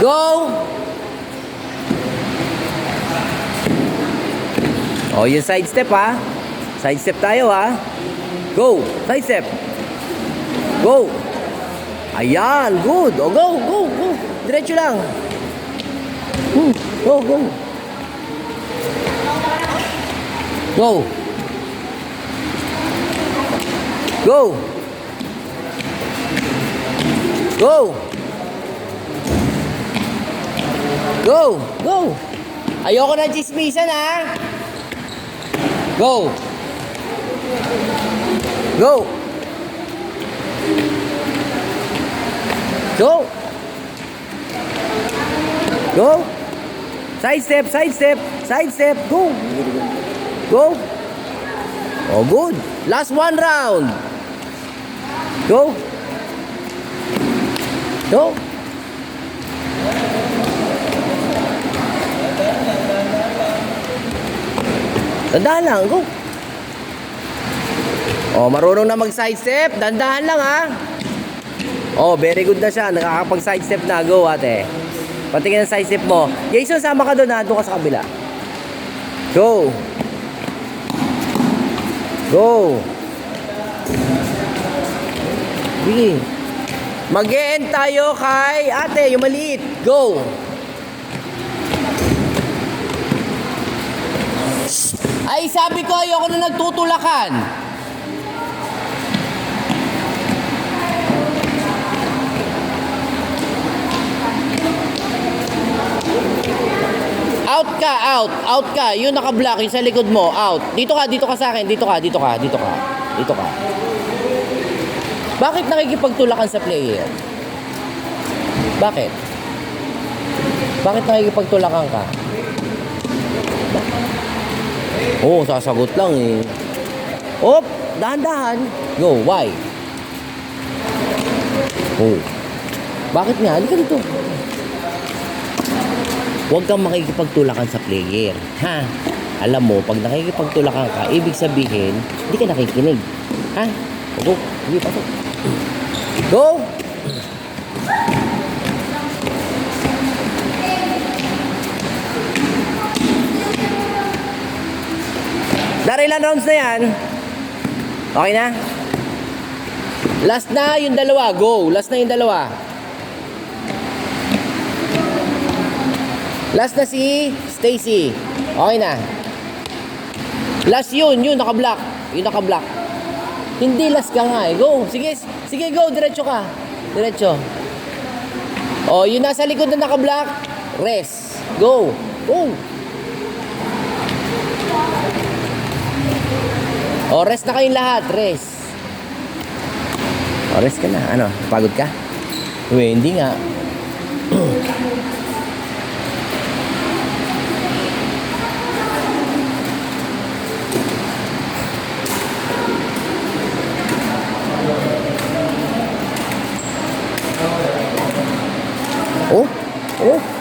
Go! Oh, yung side step ha. Side step tayo ha. Go! Side step. Go! Ayan, good. Oh, go, go, go. Diretso lang. Go, go. Go. Go. Go. Go. Go. Ayoko na chismisan ha. Go. Go. Go. Go. Side step, side step, side step. Go. Go. Oh, good. Last one round. Go. Go. Dandahan lang, go. Oh, marunong na mag-side step. Dandahan lang, ha. Oh, very good na siya. Nakakapag-side step na. Go, ate. Patingin ang side step mo. Jason, sama ka doon, ha. Doon ka sa kabila. Go. Go. Sige. Mag-e-end tayo kay ate, yung maliit. Go. Ay, sabi ko, ayoko na nagtutulakan. Out ka, out. Out ka. Yung naka-block, yung sa likod mo, out. Dito ka sa akin. Dito ka. Dito ka. Bakit nakikipagtulakan sa player? Bakit? Bakit nakikipagtulakan ka? Oo, sasagot lang eh. Op, dahan-dahan. Go, why? Oh. Bakit nga? Halika dito. Huwag kang makikipagtulakan sa player. Ha? Alam mo, pag nakikipagtulakan ka, ibig sabihin, hindi ka nakikinig. Ha? Go. Sige, pasok. Go! Dari ilan rounds na yan? Okay na? Last na yung dalawa. Go. Last na yung dalawa. Last na si Stacy. Okay na. Last yun naka-block. Yung naka-block. Hindi last ka nga eh. Go. Sige, sige go. Diretso ka. Diretso. Oh, yun nasa likod na naka-block. Rest. Go. Go. Oh, rest na kayong lahat. Rest. Oh, rest ka na. Ano? Pagod ka? Uy, hindi nga. Oh, oh.